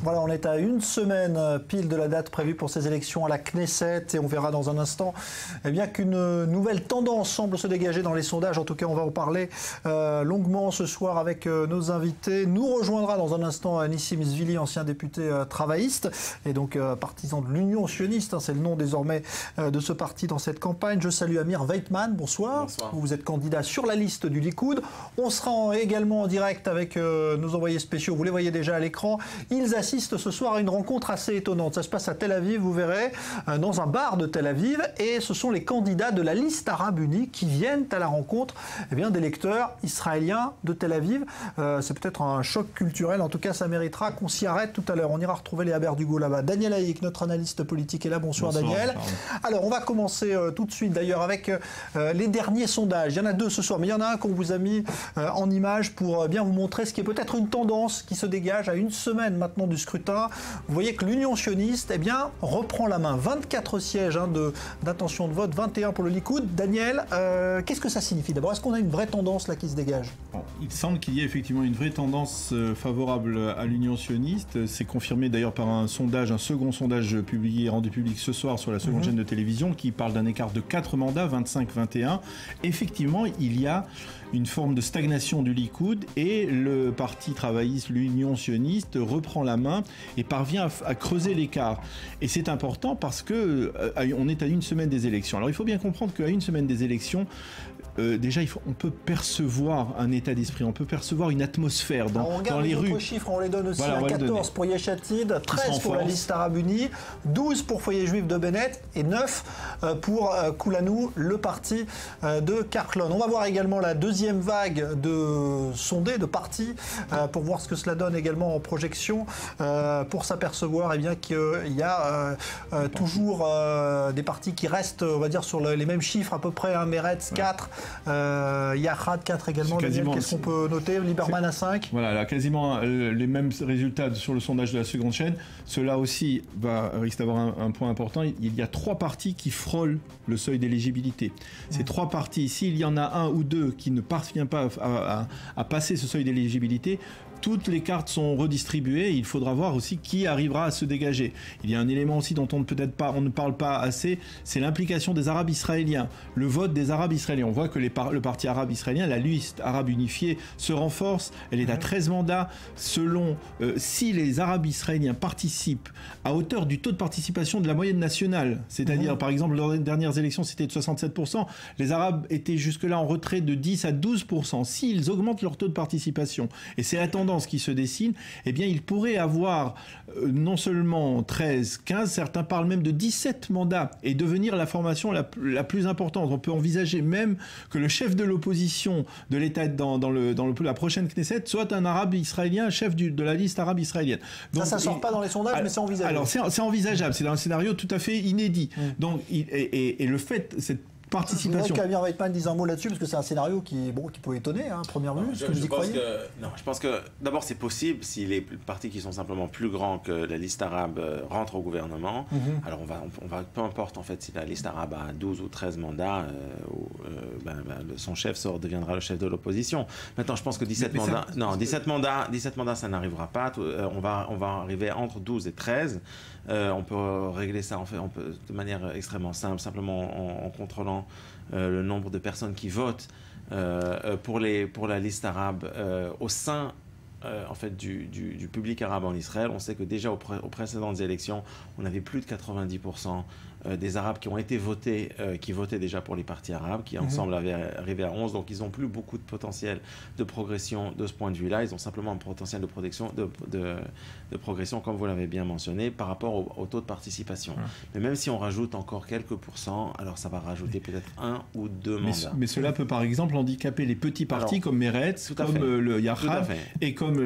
Voilà, on est à une semaine pile de la date prévue pour ces élections à la Knesset et on verra dans un instant qu'une nouvelle tendance semble se dégager dans les sondages. En tout cas, on va en parler longuement ce soir avec nos invités. Nous rejoindra dans un instant Nissim Zvili, ancien député travailliste et donc partisan de l'Union sioniste. C'est le nom désormais de ce parti dans cette campagne. Je salue Amir Weitman, bonsoir. Bonsoir. Vous êtes candidat sur la liste du Likoud. On sera également en direct avec nos envoyés spéciaux. Vous les voyez déjà à l'écran. Ils assistent ce soir à une rencontre assez étonnante. Ça se passe à Tel Aviv, vous verrez, dans un bar de Tel Aviv. Et ce sont les candidats de la liste arabe unie qui viennent à la rencontre d'électeurs israéliens de Tel Aviv. C'est peut-être un choc culturel. En tout cas, ça méritera qu'on s'y arrête tout à l'heure. On ira retrouver Léa Berdugo là-bas. Daniel Haïk, notre analyste politique, est là. Bonsoir, Daniel. Alors, on va commencer tout de suite d'ailleurs avec les derniers sondages. Il y en a deux ce soir, mais il y en a un qu'on vous a mis en image pour bien vous montrer ce qui est peut-être une tendance qui se dégage à une semaine maintenant du scrutin. Vous voyez que l'Union sioniste reprend la main. 24 sièges d'intention de vote, 21 pour le Likoud. Daniel, qu'est-ce que ça signifie d'abord? Est-ce qu'on a une vraie tendance là qui se dégage? Bon, il semble qu'il y ait effectivement une vraie tendance favorable à l'Union sioniste. C'est confirmé d'ailleurs par un second sondage publié, rendu public ce soir sur la seconde chaîne de télévision qui parle d'un écart de 4 mandats, 25-21. Effectivement, il y a une forme de stagnation du Likoud et le parti travailliste, l'Union sioniste, reprend la main et parvient à creuser l'écart. Et c'est important parce que on est à une semaine des élections. Alors il faut bien comprendre qu'à une semaine des élections, déjà, on peut percevoir un état d'esprit, on peut percevoir une atmosphère dans les rues. On chiffres, on les donne aussi. Voilà, 14 pour Yesh Atid, 13 pour la liste arabe unie, 12 pour Foyer Juif de Bennett et 9 pour Kulanou, le parti de Karklon. On va voir également la deuxième vague de sondés, de partis, pour voir ce que cela donne également en projection, pour s'apercevoir qu'il y a toujours des partis qui restent, on va dire, sur les mêmes chiffres à peu près. Meretz 4, Yachad 4 également. Qu'est-ce qu'on peut noter? Lieberman à 5. Voilà, là, quasiment les mêmes résultats sur le sondage de la seconde chaîne. Cela aussi risque d'avoir un point important. Il y a 3 partis qui frôlent le seuil d'éligibilité. Ces 3 partis, s'il y en a un ou deux qui ne parvient pas à passer ce seuil d'éligibilité, toutes les cartes sont redistribuées. Il faudra voir aussi qui arrivera à se dégager. Il y a un élément aussi dont on ne parle pas assez, c'est l'implication des Arabes israéliens, le vote des Arabes israéliens. On voit que le parti arabe israélien, la liste arabe unifiée, se renforce. Elle est à 13 mandats. Selon si les Arabes israéliens participent à hauteur du taux de participation de la moyenne nationale, c'est-à-dire par exemple lors des dernières élections c'était de 67%, les Arabes étaient jusque-là en retrait de 10 à 12%. S'ils augmentent leur taux de participation, et c'est la tendance qui se dessine, eh bien, il pourrait avoir non seulement 13, 15, certains parlent même de 17 mandats et devenir la formation la plus importante. On peut envisager même que le chef de l'opposition de l'État dans la prochaine Knesset soit un arabe israélien, chef de la liste arabe israélienne. Donc, ça ne sort pas dans les sondages, mais c'est envisageable. Alors, c'est envisageable. C'est un scénario tout à fait inédit. Donc, et le fait, cette participation. Je voudrais qu'Amir Weitman dise un mot là-dessus, parce que c'est un scénario qui peut étonner, première vue. Je pense que d'abord c'est possible si les partis qui sont simplement plus grands que la liste arabe rentrent au gouvernement. Alors on va, peu importe en fait si la liste arabe a 12 ou 13 mandats, son chef deviendra le chef de l'opposition. Maintenant je pense que 17 mandats ça n'arrivera pas. On va arriver entre 12 et 13. On peut régler ça de manière extrêmement simple, simplement en contrôlant le nombre de personnes qui votent pour la liste arabe au sein du public arabe en Israël. On sait que déjà aux précédentes élections, on avait plus de 90% des Arabes qui ont été votés, qui votaient déjà pour les partis arabes, qui ensemble avaient arrivé à 11, donc ils n'ont plus beaucoup de potentiel de progression de ce point de vue-là. Ils ont simplement un potentiel de progression, comme vous l'avez bien mentionné, par rapport au taux de participation. Mais même si on rajoute encore quelques pourcents, alors ça va rajouter peut-être 1 ou 2 mandats. Mais cela peut par exemple handicaper les petits partis comme Meretz, comme le Yachad et comme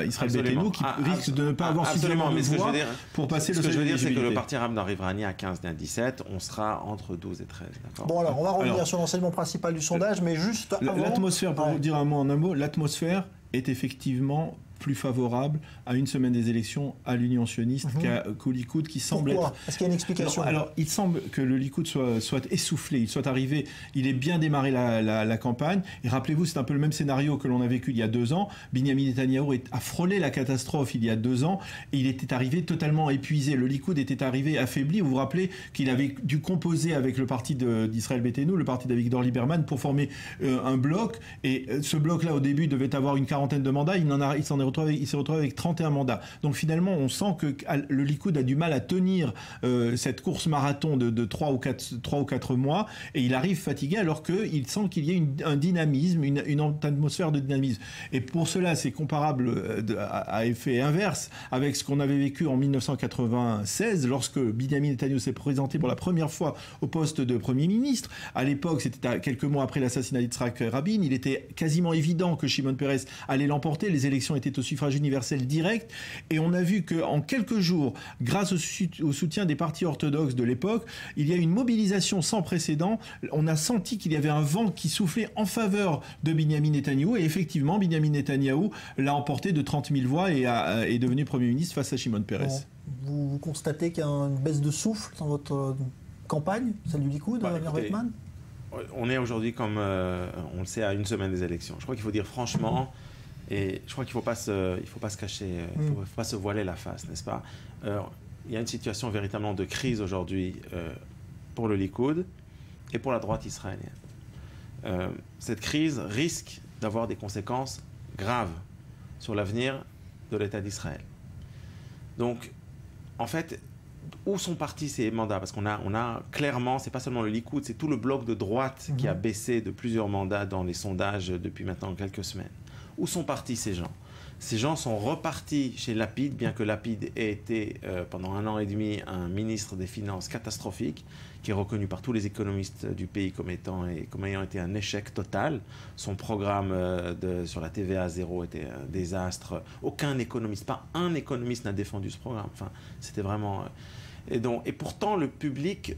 Israël Beiteinu, qui risquent de ne pas avoir suffisamment de voix pour passer le seuil d'éligibilité. Ce que je veux dire, c'est que le parti arabe n'arrivera ni à 15 ni à 17, on sera entre 12 et 13. Bon, alors on va revenir sur l'enseignement principal du sondage, mais juste avant... L'atmosphère, pour vous dire un mot en un mot, l'atmosphère est effectivement plus favorable à une semaine des élections à l'Union sioniste qu'au Likoud qui semble Pourquoi ? Est-ce qu'il y a une explication ? Alors, il semble que le Likoud soit essoufflé, il soit arrivé, il ait bien démarré la campagne. Et rappelez-vous, c'est un peu le même scénario que l'on a vécu il y a 2 ans. Binyamin Netanyahou a frôlé la catastrophe il y a 2 ans et il était arrivé totalement épuisé. Le Likoud était arrivé affaibli. Vous vous rappelez qu'il avait dû composer avec le parti d'Israël Beiteinu, le parti d'Avigdor Lieberman, pour former un bloc. Et ce bloc-là, au début, devait avoir une 40aine de mandats. Il s'est retrouvé avec 31 mandats. Donc finalement, on sent que le Likoud a du mal à tenir cette course marathon de 3 ou 4 mois. Et il arrive fatigué alors qu'il sent qu'il y a un dynamisme, une atmosphère de dynamisme. Et pour cela, c'est comparable à effet inverse avec ce qu'on avait vécu en 1996 lorsque Binyamin Netanyahou s'est présenté pour la première fois au poste de Premier ministre. À l'époque, c'était quelques mois après l'assassinat d'Yitzhak Rabin. Il était quasiment évident que Shimon Peres allait l'emporter. Les élections étaient au suffrage universel direct. Et on a vu qu'en quelques jours, grâce au soutien des partis orthodoxes de l'époque, il y a une mobilisation sans précédent. On a senti qu'il y avait un vent qui soufflait en faveur de Binyamin Netanyahou. Et effectivement, Binyamin Netanyahou l'a emporté de 30 000 voix et est devenu Premier ministre face à Shimon Peres. Bon, vous constatez qu'il y a une baisse de souffle dans votre campagne, celle du Likoud, Amir Weizmann ? On est aujourd'hui, comme on le sait, à une semaine des élections. Je crois qu'il faut dire franchement, et je crois qu'il ne faut pas se cacher, il ne faut pas se voiler la face, n'est-ce pas ? Il y a une situation véritablement de crise aujourd'hui pour le Likoud et pour la droite israélienne. Cette crise risque d'avoir des conséquences graves sur l'avenir de l'État d'Israël. Donc, en fait, où sont partis ces mandats ? Parce qu'on a clairement, c'est pas seulement le Likoud, c'est tout le bloc de droite qui a baissé de plusieurs mandats dans les sondages depuis maintenant quelques semaines. Où sont partis ces gens ? Ces gens sont repartis chez Lapid, bien que Lapid ait été pendant 1 an et demi un ministre des Finances catastrophique, qui est reconnu par tous les économistes du pays comme ayant été un échec total. Son programme sur la TVA zéro était un désastre. Aucun économiste, pas un économiste n'a défendu ce programme. Enfin, c'était vraiment... Et pourtant, le public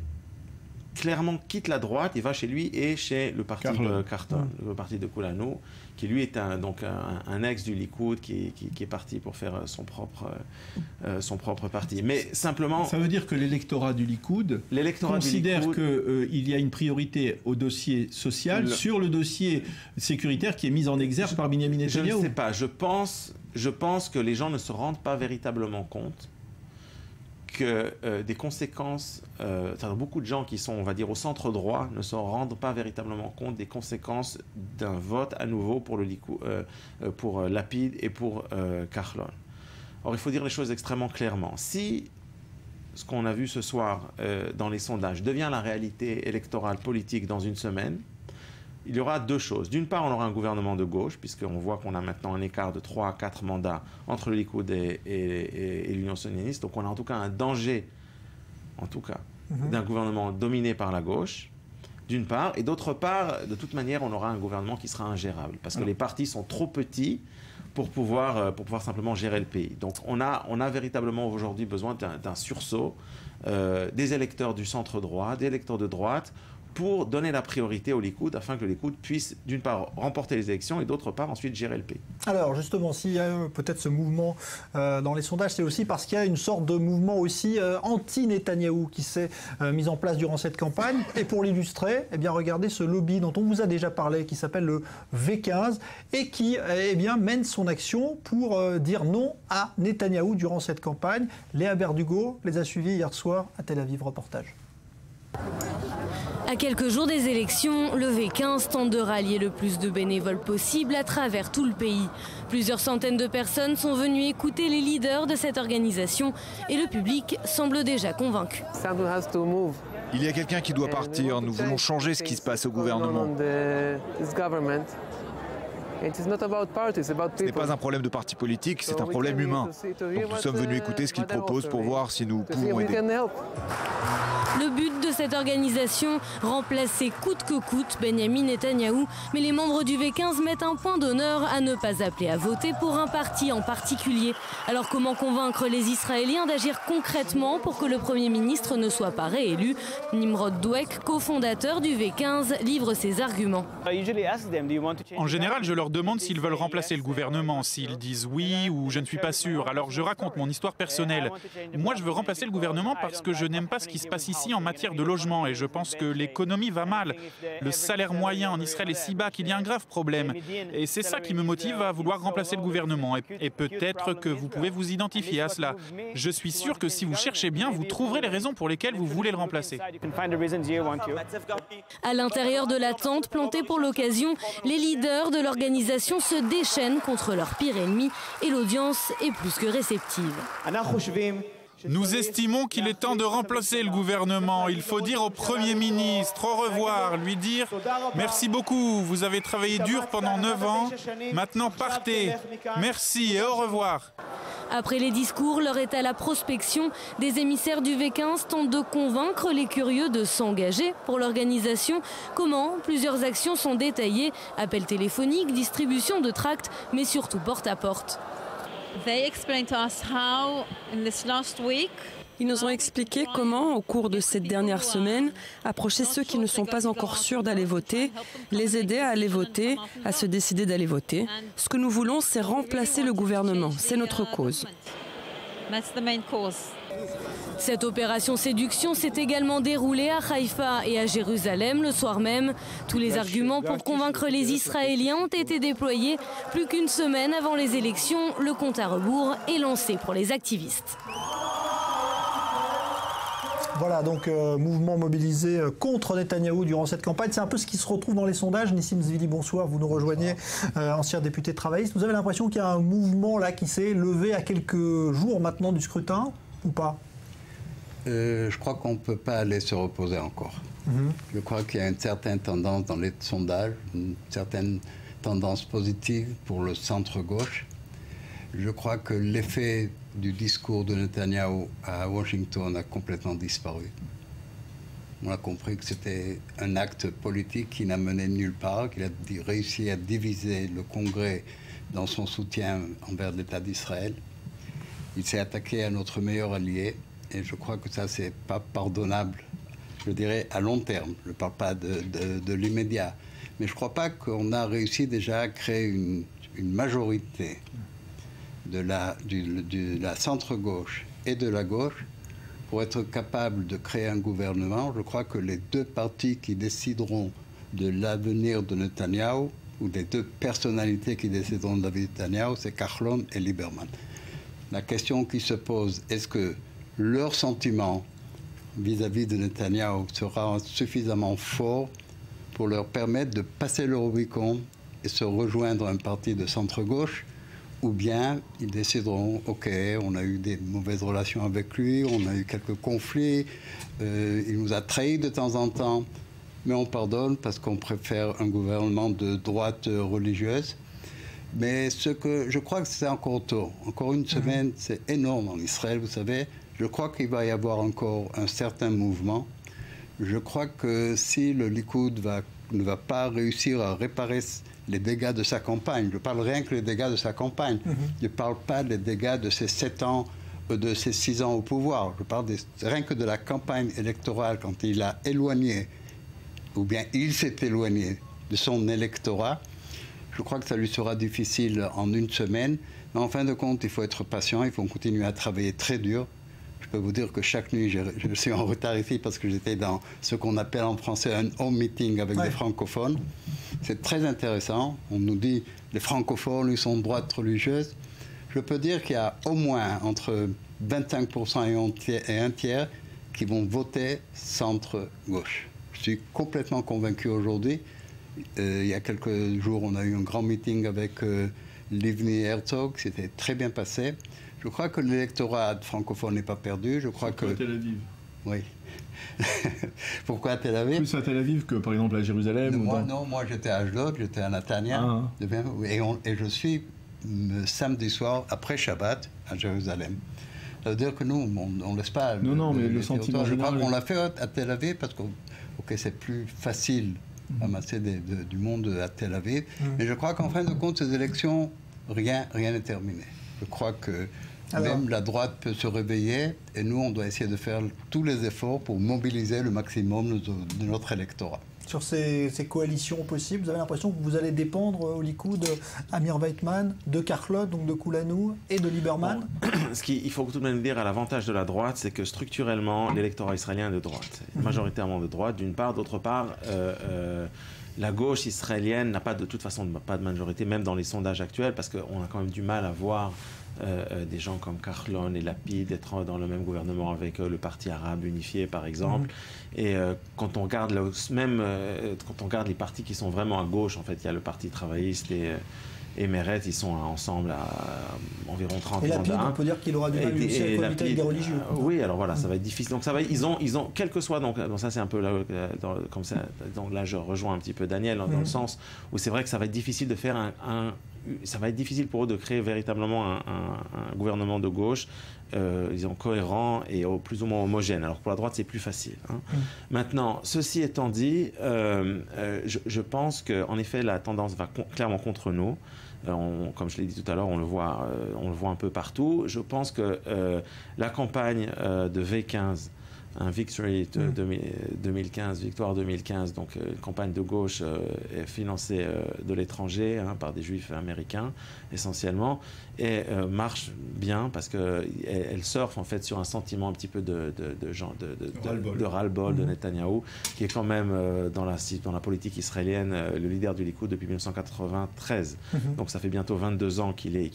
clairement quitte la droite, il va chez lui et chez le parti de Carton, le parti de Kulanu, qui lui est un ex du Likoud qui est parti pour faire son propre parti. Mais simplement... Ça veut dire que l'électorat du Likoud considère qu'il y a une priorité au dossier social sur le dossier sécuritaire qui est mis en exergue par Binyamin Netanyahou. Je ne sais pas. Je pense que les gens ne se rendent pas véritablement compte que des conséquences, beaucoup de gens qui sont, on va dire, au centre droit ne se rendent pas véritablement compte des conséquences d'un vote à nouveau pour le Likoud, pour Lapid et pour Kahlon. Or, il faut dire les choses extrêmement clairement. Si ce qu'on a vu ce soir dans les sondages devient la réalité électorale politique dans une semaine, il y aura 2 choses. D'une part, on aura un gouvernement de gauche, puisqu'on voit qu'on a maintenant un écart de 3 à 4 mandats entre le Likoud et l'Union sioniste. Donc on a en tout cas un danger, d'un gouvernement dominé par la gauche, d'une part. Et d'autre part, de toute manière, on aura un gouvernement qui sera ingérable, parce que les partis sont trop petits pour pouvoir simplement gérer le pays. Donc on a véritablement aujourd'hui besoin d'un sursaut des électeurs du centre droit, des électeurs de droite, pour donner la priorité au Likoud, afin que le Likoud puisse, d'une part, remporter les élections et d'autre part, ensuite, gérer le pays. Alors, justement, s'il y a peut-être ce mouvement dans les sondages, c'est aussi parce qu'il y a une sorte de mouvement aussi anti-Netanyahou qui s'est mis en place durant cette campagne. Et pour l'illustrer, eh bien, regardez ce lobby dont on vous a déjà parlé, qui s'appelle le V15, et qui mène son action pour dire non à Netanyahou durant cette campagne. Léa Berdugo les a suivis hier soir à Tel Aviv. Reportage. À quelques jours des élections, le V15 tente de rallier le plus de bénévoles possible à travers tout le pays. Plusieurs centaines de personnes sont venues écouter les leaders de cette organisation et le public semble déjà convaincu. Il y a quelqu'un qui doit partir. Nous voulons changer ce qui se passe au gouvernement. Ce n'est pas un problème de parti politique, c'est un problème humain. Donc nous sommes venus écouter ce qu'ils proposent pour voir si nous pouvons aider. Le but de cette organisation, remplacer coûte que coûte Benyamin Netanyahou. Mais les membres du V15 mettent un point d'honneur à ne pas appeler à voter pour un parti en particulier. Alors comment convaincre les Israéliens d'agir concrètement pour que le Premier ministre ne soit pas réélu? Nimrod Dweck, cofondateur du V15, livre ses arguments. En général, je leur demande s'ils veulent remplacer le gouvernement. S'ils disent oui ou je ne suis pas sûr, alors je raconte mon histoire personnelle. Moi, je veux remplacer le gouvernement parce que je n'aime pas ce qui se passe ici en matière de logement et je pense que l'économie va mal. Le salaire moyen en Israël est si bas qu'il y a un grave problème. Et c'est ça qui me motive à vouloir remplacer le gouvernement. Et peut-être que vous pouvez vous identifier à cela. Je suis sûr que si vous cherchez bien, vous trouverez les raisons pour lesquelles vous voulez le remplacer. À l'intérieur de la tente plantée pour l'occasion, les leaders de l'organisation se déchaînent contre leur pire ennemi et l'audience est plus que réceptive. Nous estimons qu'il est temps de remplacer le gouvernement. Il faut dire au Premier ministre au revoir, lui dire merci beaucoup, vous avez travaillé dur pendant 9 ans, maintenant partez. Merci et au revoir. Après les discours, l'heure est à la prospection. Des émissaires du V15 tentent de convaincre les curieux de s'engager pour l'organisation. Comment? Plusieurs actions sont détaillées. Appels téléphoniques, distribution de tracts, mais surtout porte à porte. Ils nous ont expliqué comment, au cours de cette dernière semaine, approcher ceux qui ne sont pas encore sûrs d'aller voter, les aider à aller voter, à se décider d'aller voter. Ce que nous voulons, c'est remplacer le gouvernement. C'est notre cause. Cette opération séduction s'est également déroulée à Haïfa et à Jérusalem le soir même. Tous les arguments pour convaincre les Israéliens ont été déployés. Plus qu'une semaine avant les élections, le compte à rebours est lancé pour les activistes. Voilà, donc mouvement mobilisé contre Netanyahou durant cette campagne. C'est un peu ce qui se retrouve dans les sondages. Nissim Zvili, bonsoir, vous nous rejoignez, ancien député travailliste. Vous avez l'impression qu'il y a un mouvement là qui s'est levé à quelques jours maintenant du scrutin ou pas? Je crois qu'on ne peut pas aller se reposer encore. Je crois qu'il y a une certaine tendance dans les sondages, une certaine tendance positive pour le centre-gauche. Je crois que l'effet du discours de Netanyahou à Washington a complètement disparu. On a compris que c'était un acte politique qui n'a mené nulle part, qu'il a réussi à diviser le Congrès dans son soutien envers l'État d'Israël. Il s'est attaqué à notre meilleur allié et je crois que ça, c'est pas pardonnable, je dirais à long terme. Je ne parle pas de l'immédiat. Mais je ne crois pas qu'on a réussi déjà à créer une majorité de la centre-gauche et de la gauche pour être capable de créer un gouvernement. Je crois que les deux partis qui décideront de l'avenir de Netanyahou, ou des deux personnalités qui décideront de l'avenir de Netanyahou, c'est Kahlon et Lieberman. La question qui se pose, est-ce que leur sentiment vis-à-vis de Netanyahou sera suffisamment fort pour leur permettre de passer le Rubicon et se rejoindre un parti de centre-gauche, ou bien ils décideront, ok, on a eu des mauvaises relations avec lui, on a eu quelques conflits, il nous a trahis de temps en temps, mais on pardonne parce qu'on préfère un gouvernement de droite religieuse. Mais je crois que c'est encore tôt. Encore une semaine, c'est énorme en Israël, vous savez. Je crois qu'il va y avoir encore un certain mouvement. Je crois que si le Likoud ne va pas réussir à réparer les dégâts de sa campagne, je parle rien que les dégâts de sa campagne, je ne parle pas des dégâts de ses 7 ans, de ses 6 ans au pouvoir, je parle rien que de la campagne électorale quand il a éloigné, ou bien il s'est éloigné de son électorat. Je crois que ça lui sera difficile en une semaine, mais en fin de compte, il faut être patient, il faut continuer à travailler très dur. Je peux vous dire que chaque nuit, je suis en retard ici parce que j'étais dans ce qu'on appelle en français un home meeting avec des francophones. C'est très intéressant. On nous dit les francophones, ils sont de droite religieuse. Je peux dire qu'il y a au moins entre 25% et un tiers qui vont voter centre-gauche. Je suis complètement convaincu aujourd'hui. Il y a quelques jours, on a eu un grand meeting avec Livni Herzog. C'était très bien passé. Je crois que l'électorat francophone n'est pas perdu. Je crois que Tel Aviv. Oui. Pourquoi Tel Aviv? Plus à Tel Aviv que par exemple à Jérusalem. Non, moi j'étais à Ashdod, j'étais à Natania. Et je suis samedi soir après Shabbat à Jérusalem. Ça veut dire que nous, on ne laisse pas... Non, mais le sentiment je crois général... qu'on l'a fait à Tel Aviv parce que c'est plus facile d'amasser du monde à Tel Aviv. Mais je crois qu'en fin de compte, ces élections, rien n'est terminé. Je crois que même la droite peut se réveiller et nous, on doit essayer de faire tous les efforts pour mobiliser le maximum de notre électorat. Sur ces coalitions possibles, vous avez l'impression que vous allez dépendre au Likoud de Amir Weitman, de Carlot, donc de Kouloglou et de Lieberman. Il faut tout de même dire à l'avantage de la droite, c'est que structurellement, l'électorat israélien est de droite, majoritairement de droite d'une part. D'autre part, la gauche israélienne n'a pas de toute façon pas de majorité, même dans les sondages actuels, parce qu'on a quand même du mal à voir des gens comme Carlon et Lapid être dans le même gouvernement avec le Parti arabe unifié, par exemple. Et quand on regarde quand on regarde les partis qui sont vraiment à gauche, en fait, il y a le Parti travailliste et Meretz, ils sont ensemble à environ 30 Et Lapid, mandats. on peut dire qu'il aura du mal aussi à cohabiter avec des religieux. Oui, alors voilà, ça va être difficile. Donc ça va, ils ont quel que soit, donc ça c'est un peu là, comme ça, donc là je rejoins un petit peu Daniel dans le sens où c'est vrai que ça va être difficile de faire ça va être difficile pour eux de créer véritablement un gouvernement de gauche, disons, cohérent et plus ou moins homogène. Alors pour la droite, c'est plus facile. Maintenant, ceci étant dit, je pense qu'en effet, la tendance va clairement contre nous. Comme je l'ai dit tout à l'heure, on le voit un peu partout. Je pense que la campagne de V15, un Victory 2015, Victoire 2015, donc une campagne de gauche financée de l'étranger par des juifs américains essentiellement, et marche bien parce qu'elle surfe en fait sur un sentiment un petit peu de ras-le-bol de Netanyahou, qui est quand même dans la politique israélienne le leader du Likoud depuis 1993. Donc ça fait bientôt 22 ans qu'il est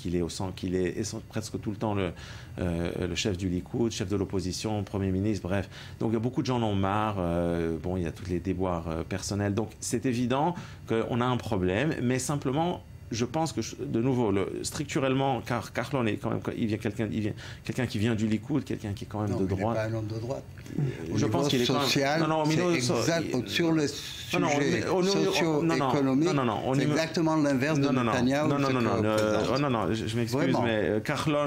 presque tout le temps le chef du Likoud, chef de l'opposition, Premier ministre, bref. Donc beaucoup de gens en ont marre, il y a tous les déboires personnels, donc c'est évident qu'on a un problème, mais simplement, je pense que, de nouveau, structurellement, car Carlon est quand même, il vient quelqu'un qui vient du Likoud, quelqu'un qui est quand même de droite. Il n'est pas un homme de droite. Je pense qu'il est social, sur les sujets socio-économiques, c'est exactement l'inverse de Netanyahou. Non, je m'excuse, mais Carlon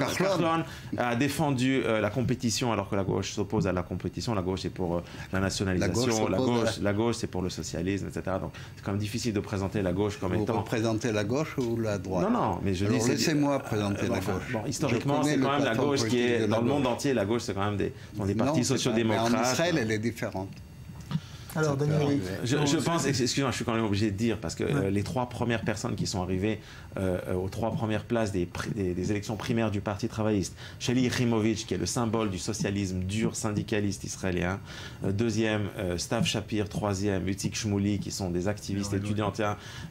a défendu la compétition alors que la gauche s'oppose à la compétition. La gauche est pour la nationalisation, la gauche c'est pour le socialisme, etc. Donc c'est quand même difficile de présenter la gauche comme étant... Vous représentez la gauche ou la droite? Non, mais je dis... laissez-moi présenter la gauche. Bon, historiquement, c'est quand même la gauche qui est... Dans le monde entier, la gauche, c'est quand même des partis sociaux-démocrates. En Israël, elle est différente. Alors, Daniel, je pense, excusez-moi, je suis quand même obligé de dire, parce que les 3 premières personnes qui sont arrivées aux 3 premières places des élections primaires du Parti travailliste, Sheli Yechimowitz, qui est le symbole du socialisme dur syndicaliste israélien, deuxième, Stav Shapir, troisième, Utzik Shmuli, qui sont des activistes étudiants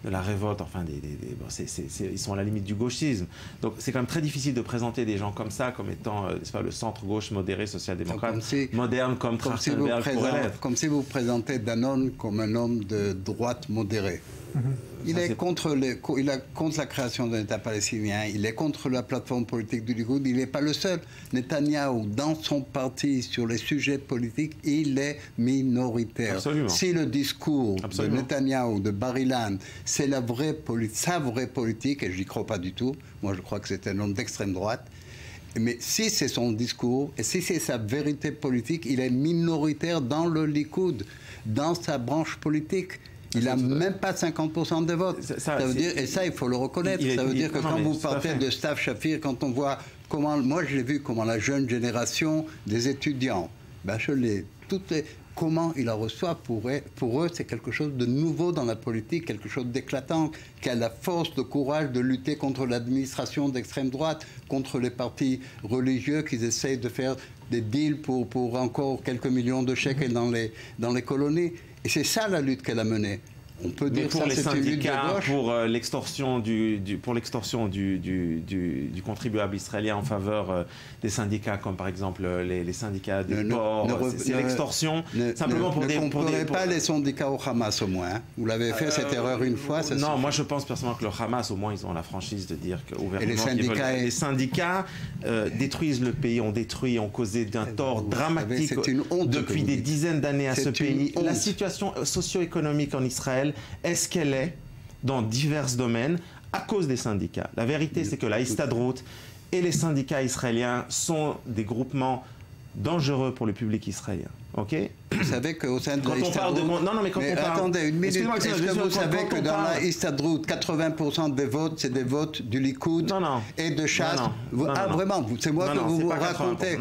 de la révolte, enfin, ils sont à la limite du gauchisme. Donc c'est quand même très difficile de présenter des gens comme ça, comme étant le centre-gauche modéré, social-démocrate, moderne comme Trachtenberg pourrait l'être. Comme si vous présentez Danone comme un homme de droite modéré. Il est contre la création d'un État palestinien, il est contre la plateforme politique du Likoud, il n'est pas le seul. Netanyahou, dans son parti, sur les sujets politiques, il est minoritaire. Absolument. Si le discours de Netanyahou, de Bar-Ilan, c'est sa vraie politique, et je n'y crois pas du tout, moi je crois que c'est un homme d'extrême droite, mais si c'est son discours, et si c'est sa vérité politique, il est minoritaire dans le Likoud, dans sa branche politique. Il n'a même pas 50% des votes. Ça veut dire, et ça, il faut le reconnaître. Ça veut dire que quand vous partez de Stav Shapir, quand on voit comment... Moi, j'ai vu comment la jeune génération des étudiants, comment ils la reçoivent, pour eux, c'est quelque chose de nouveau dans la politique, quelque chose d'éclatant, qui a la force, le courage de lutter contre l'administration d'extrême droite, contre les partis religieux qui essayent de faire des deals pour encore quelques millions de shekels dans les colonies. Et c'est ça la lutte qu'elle a menée. On peut dire pour ça, les c'est une lutte de syndicats, gauche. pour l'extorsion du contribuable israélien en faveur des syndicats, comme par exemple les syndicats des ports, c'est l'extorsion. Simplement pour ne comparez pas les syndicats au Hamas au moins. Hein. Vous l'avez fait cette erreur une fois. Ça non, moi je pense personnellement que le Hamas, au moins, ils ont la franchise de dire qu'ouvertement, les syndicats détruisent le pays, ont causé d'un tort dramatique depuis des dizaines d'années à ce pays. La situation socio-économique en Israël est ce qu'elle est dans divers domaines à cause des syndicats. La vérité, c'est que la Histadrout et les syndicats israéliens sont des groupements dangereux pour le public israélien. Ok. Vous savez qu'au sein de quand la on parle de... Non, non, mais quand on parle... Attendez une minute. Est-ce que vous savez que dans la Histadrout, 80% des votes, c'est des votes du Likoud et de Shas? Vraiment, c'est moi que vous racontez.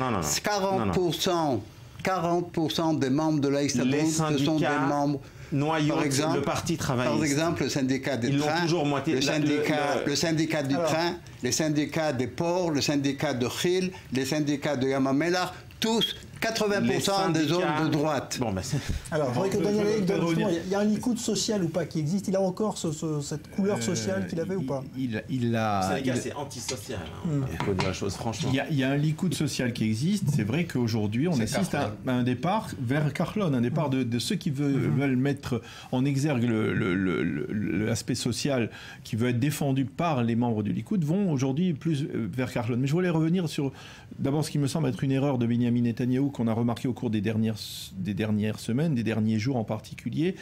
40% des membres de la Histadrout, ce sont des membres... Par exemple, le parti travailliste. Par exemple, le syndicat des trains, le syndicat du train, les syndicats des ports, le syndicat de Khil, les syndicats de Yamamelar, tous 80% des zones de droite. Bon, ben alors, je voudrais que Daniel Aik, il y a un Likoud social ou pas qui existe? Il a encore cette couleur sociale qu'il avait ou pas? Il a. C'est antisocial. Il faut dire la chose franchement. Il y a un Likoud social qui existe. C'est vrai qu'aujourd'hui, on assiste à un départ vers Carlon, un départ de ceux qui veulent mettre en exergue l'aspect social qui veut être défendu par les membres du Likoud, vont aujourd'hui plus vers Carlon. Mais je voulais revenir sur d'abord ce qui me semble être une erreur de Benyamin Netanyahou qu'on a remarqué au cours des dernières semaines, des derniers jours en particulier,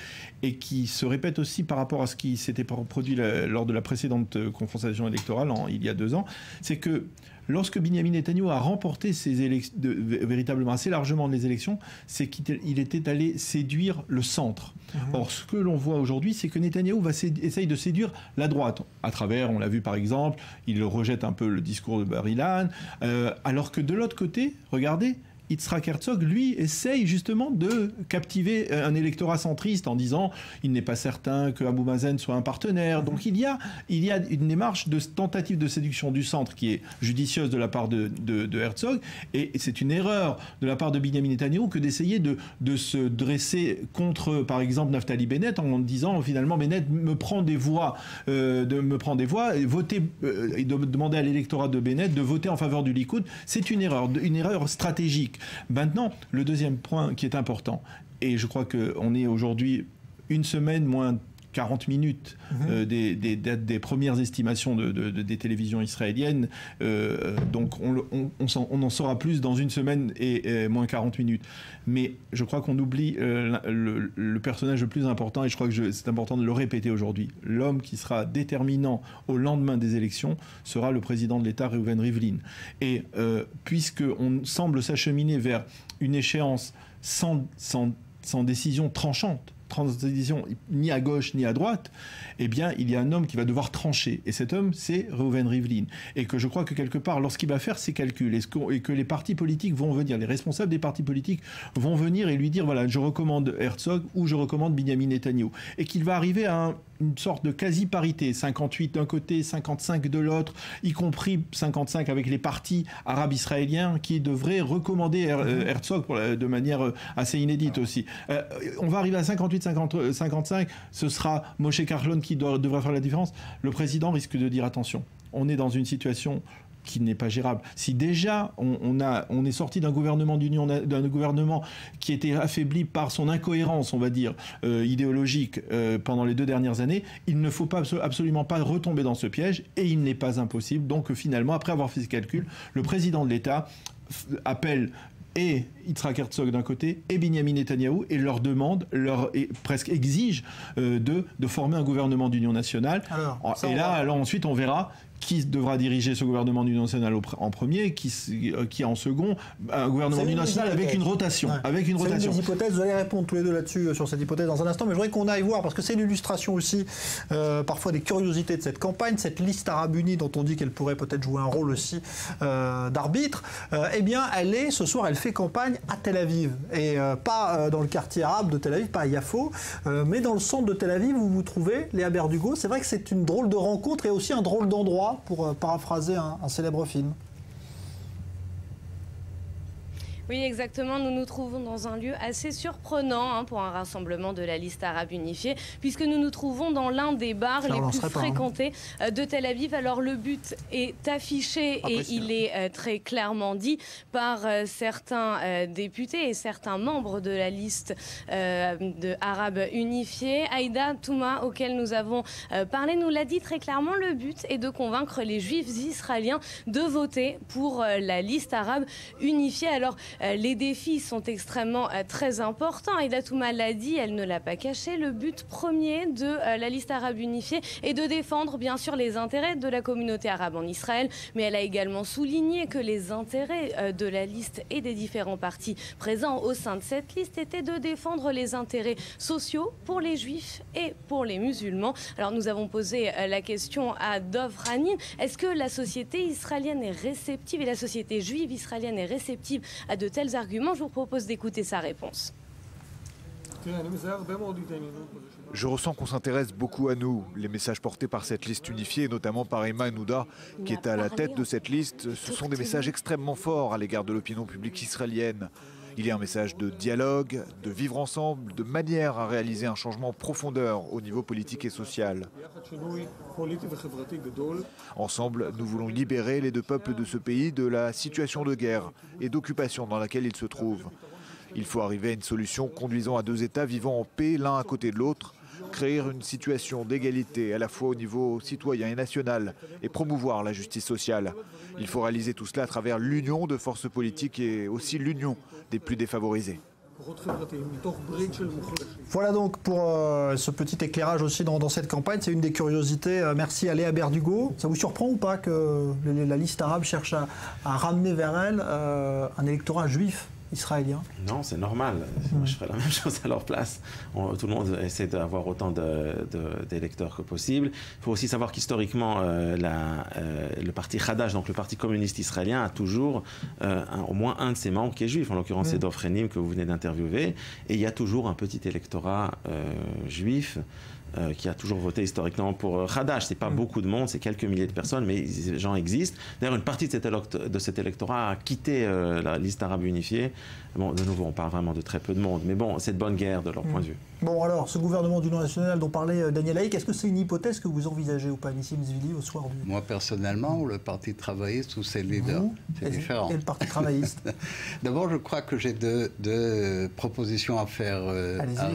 et qui se répète aussi par rapport à ce qui s'était produit lors de la précédente confrontation électorale il y a 2 ans, c'est que lorsque Benyamin Netanyahou a remporté ces élections, véritablement assez largement les élections, c'est qu'il était allé séduire le centre. Or, ce que l'on voit aujourd'hui, c'est que Netanyahou essaye de séduire la droite. À travers, on l'a vu par exemple, il rejette un peu le discours de Bar-Ilan, alors que de l'autre côté, regardez, Yitzhak Herzog, lui, essaye justement de captiver un électorat centriste en disant il n'est pas certain que Abou Mazen soit un partenaire. Donc il y a une démarche de tentative de séduction du centre qui est judicieuse de la part de Herzog, et c'est une erreur de la part de Benyamin Netanyahou que d'essayer de se dresser contre, par exemple, Naftali Bennett en disant finalement Bennett me prend des voix, et demander à l'électorat de Bennett de voter en faveur du Likoud. C'est une erreur stratégique. Maintenant, le deuxième point qui est important, et je crois qu'on est aujourd'hui une semaine moins 40 minutes des premières estimations des télévisions israéliennes, donc on en saura plus dans une semaine et moins 40 minutes. Mais je crois qu'on oublie le personnage le plus important, et je crois que c'est important de le répéter aujourd'hui. L'homme qui sera déterminant au lendemain des élections sera le président de l'État, Reuven Rivlin. Et puisqu'on semble s'acheminer vers une échéance sans décision tranchante, transition ni à gauche ni à droite, eh bien, il y a un homme qui va devoir trancher. Et cet homme, c'est Reuven Rivlin. Et que je crois que quelque part, lorsqu'il va faire ses calculs et que les partis politiques vont venir, les responsables des partis politiques vont venir et lui dire, voilà, je recommande Herzog ou je recommande Benyamin Netanyahou. Et qu'il va arriver à une sorte de quasi-parité, 58 d'un côté, 55 de l'autre, y compris 55 avec les partis arabes israéliens qui devraient recommander Herzog de manière assez inédite aussi. On va arriver à 58-55, ce sera Moshe Carlon qui devra faire la différence. Le président risque de dire attention, on est dans une situation qui n'est pas gérable. Si déjà on est sorti d'un gouvernement qui était affaibli par son incohérence, on va dire, idéologique pendant les 2 dernières années, il ne faut absolument pas retomber dans ce piège, et il n'est pas impossible. Donc finalement, après avoir fait ce calcul, le président de l'État appelle et Yitzhak Herzog d'un côté et Benyamin Netanyahou et leur demande, et presque exige de former un gouvernement d'union nationale. Alors ensuite on verra qui devra diriger ce gouvernement d'union nationale en premier, qui en second, un gouvernement d'union nationale avec une rotation. Ouais. Avec une rotation. C'est une des hypothèses, vous allez répondre tous les deux là-dessus, sur cette hypothèse dans un instant, mais je voudrais qu'on aille voir, parce que c'est l'illustration aussi, parfois des curiosités de cette campagne, cette liste arabe unie dont on dit qu'elle pourrait peut-être jouer un rôle aussi d'arbitre, eh bien, ce soir, elle fait campagne à Tel Aviv, et pas dans le quartier arabe de Tel Aviv, pas à Yafo, mais dans le centre de Tel Aviv où vous trouvez Léa Berdugo. C'est vrai que c'est une drôle de rencontre et aussi un drôle d'endroit, pour paraphraser un célèbre film. Oui, exactement. Nous nous trouvons dans un lieu assez surprenant pour un rassemblement de la liste arabe unifiée, puisque nous nous trouvons dans l'un des bars les plus fréquentés de Tel Aviv. Alors le but est affiché et il est très clairement dit par certains députés et certains membres de la liste de arabe unifiée. Aïda Touma, auquel nous avons parlé, nous l'a dit très clairement. Le but est de convaincre les juifs israéliens de voter pour la liste arabe unifiée. Alors les défis sont extrêmement très importants. Aïda Touma l'a dit, elle ne l'a pas caché. Le but premier de la liste arabe unifiée est de défendre bien sûr les intérêts de la communauté arabe en Israël, mais elle a également souligné que les intérêts de la liste et des différents partis présents au sein de cette liste étaient de défendre les intérêts sociaux pour les juifs et pour les musulmans. Alors nous avons posé la question à Dov Ranin. Est-ce que la société israélienne est réceptive et la société juive israélienne est réceptive à de tels arguments? Je vous propose d'écouter sa réponse. Je ressens qu'on s'intéresse beaucoup à nous. Les messages portés par cette liste unifiée, notamment par Ayman Ouda, qui est à la tête de cette liste, ce sont des messages extrêmement forts à l'égard de l'opinion publique israélienne. Il y a un message de dialogue, de vivre ensemble, de manière à réaliser un changement en profondeur au niveau politique et social. Ensemble, nous voulons libérer les deux peuples de ce pays de la situation de guerre et d'occupation dans laquelle ils se trouvent. Il faut arriver à une solution conduisant à deux États vivant en paix l'un à côté de l'autre, créer une situation d'égalité à la fois au niveau citoyen et national et promouvoir la justice sociale. Il faut réaliser tout cela à travers l'union de forces politiques et aussi l'union des plus défavorisés. Voilà donc pour ce petit éclairage aussi dans cette campagne. C'est une des curiosités. Merci à Léa Berdugo. Ça vous surprend ou pas que la liste arabe cherche à ramener vers elle un électorat juif israélien? Non, c'est normal. Moi, je ferais la même chose à leur place. Tout le monde essaie d'avoir autant d'électeurs que possible. Il faut aussi savoir qu'historiquement, le parti Hadash, donc le parti communiste israélien, a toujours au moins un de ses membres qui est juif. En l'occurrence, c'est Dov Ranin que vous venez d'interviewer. Et il y a toujours un petit électorat juif qui a toujours voté historiquement pour Hadash. Ce n'est pas beaucoup de monde, c'est quelques milliers de personnes, mais ces gens existent. D'ailleurs, une partie de cet électorat a quitté la liste arabe unifiée. Bon, de nouveau, on parle vraiment de très peu de monde, mais bon, c'est de bonne guerre de leur point de vue. Bon, alors, ce gouvernement d'union nationale dont parlait Daniel Haïk, est-ce que c'est une hypothèse que vous envisagez ou pas, Nissim Zvili, au soir du... Moi, personnellement, ou le Parti travailliste ou ses leaders, c'est différent. Et le Parti travailliste? D'abord, je crois que j'ai deux propositions à faire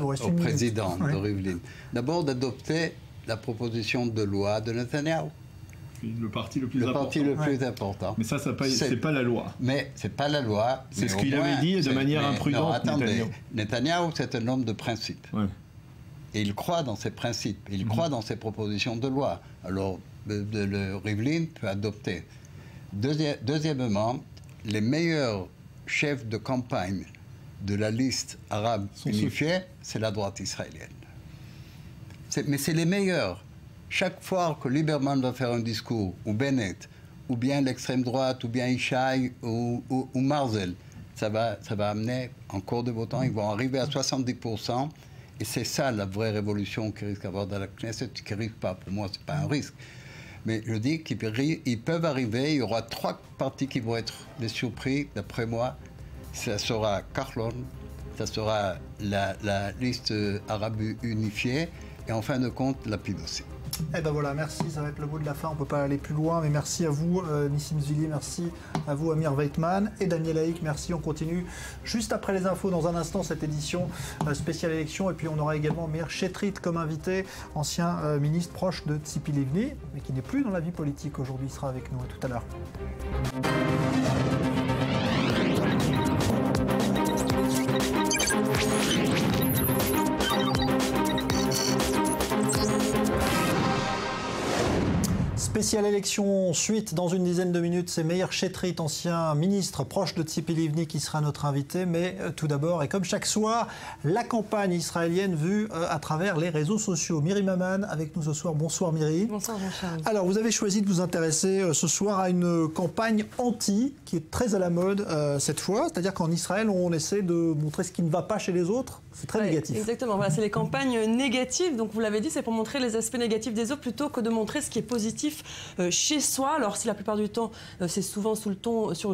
au président de Rivlin. D'abord, d'adopter la proposition de loi de Netanyahou. Le parti le plus important. Mais ça c'est pas la loi. Mais c'est pas la loi. C'est ce qu'il avait dit de manière imprudente. Non, attendez. Netanyahou, c'est un homme de principe. Ouais. Et il croit dans ses principes. Il croit dans ses propositions de loi. Alors, le Rivlin peut adopter. Deuxièmement, les meilleurs chefs de campagne de la liste arabe unifiée, c'est la droite israélienne. Mais c'est les meilleurs. Chaque fois que Lieberman va faire un discours, ou Bennett, ou bien l'extrême droite, ou bien Ishai, ou Marzel, ça va amener encore de votants. Ils vont arriver à 70%. Et c'est ça la vraie révolution qui risque d'avoir dans la Knesset, qui risque pas. Pour moi, c'est pas un risque. Mais je dis qu'ils peuvent arriver. Il y aura 3 partis qui vont être les surpris, d'après moi. Ça sera Kahlon, ça sera la liste arabe unifiée, et en fin de compte, Lapid aussi. Eh ben voilà, merci, ça va être le mot de la fin, on ne peut pas aller plus loin, mais merci à vous Nissim Zvili, merci à vous Amir Weitman et Daniel Haïk, merci, on continue juste après les infos dans un instant cette édition spéciale élection, et puis on aura également Meir Shetrit comme invité, ancien ministre proche de Tzipi Livni, mais qui n'est plus dans la vie politique aujourd'hui, il sera avec nous, à tout à l'heure. Spéciale élection, suite dans une dizaine de minutes, c'est Meir Shetrit, ancien ministre proche de Tzipi Livni, qui sera notre invité. Mais tout d'abord, et comme chaque soir, la campagne israélienne vue à travers les réseaux sociaux. Miri Maman avec nous ce soir. Bonsoir Miri. Bonsoir Jean-Charles. Alors vous avez choisi de vous intéresser ce soir à une campagne anti qui est très à la mode cette fois. C'est-à-dire qu'en Israël, on essaie de montrer ce qui ne va pas chez les autres. C'est très négatif. Exactement, voilà, c'est les campagnes négatives. Donc vous l'avez dit, c'est pour montrer les aspects négatifs des autres plutôt que de montrer ce qui est positif chez soi. Alors si la plupart du temps c'est souvent sur le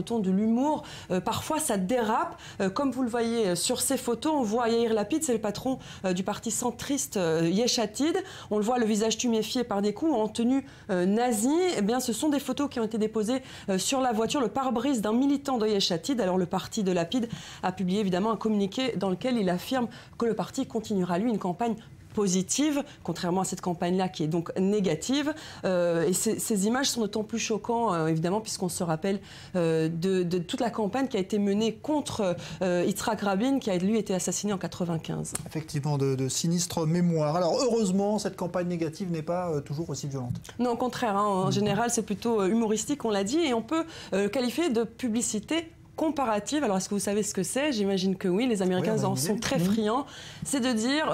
ton de l'humour, parfois ça dérape. Comme vous le voyez sur ces photos, on voit Yair Lapid, c'est le patron du parti centriste Yesh Atid. On le voit, le visage tuméfié par des coups, en tenue nazie. Eh bien, ce sont des photos qui ont été déposées sur la voiture, le pare-brise d'un militant de Yesh Atid. Alors le parti de Lapid a publié évidemment un communiqué dans lequel il affirme que le parti continuera lui une campagne positive, contrairement à cette campagne-là qui est donc négative. Et ces images sont d'autant plus choquantes, évidemment, puisqu'on se rappelle de toute la campagne qui a été menée contre Yitzhak Rabin, qui a lui été assassiné en 1995. Effectivement, de sinistre mémoire. Alors heureusement, cette campagne négative n'est pas toujours aussi violente. Non, au contraire. En général, c'est plutôt humoristique, on l'a dit, et on peut qualifier de publicité comparative. Alors, est-ce que vous savez ce que c'est? J'imagine que oui, les Américains en sont très friands. C'est de dire,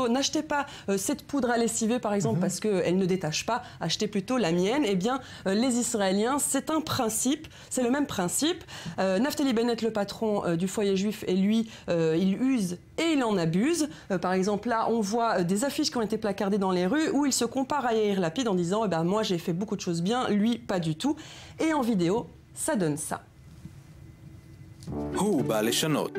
n'achetez pas cette poudre à lessiver, par exemple, parce qu'elle ne détache pas, achetez plutôt la mienne. Eh bien, les Israéliens, c'est un principe, c'est le même principe. Naftali Bennett, le patron du foyer juif, et lui, il use et il en abuse. Par exemple, là, on voit des affiches qui ont été placardées dans les rues où il se compare à Yair Lapid en disant, moi, j'ai fait beaucoup de choses bien, lui, pas du tout. Et en vidéo, ça donne ça. הוא בא לשנות.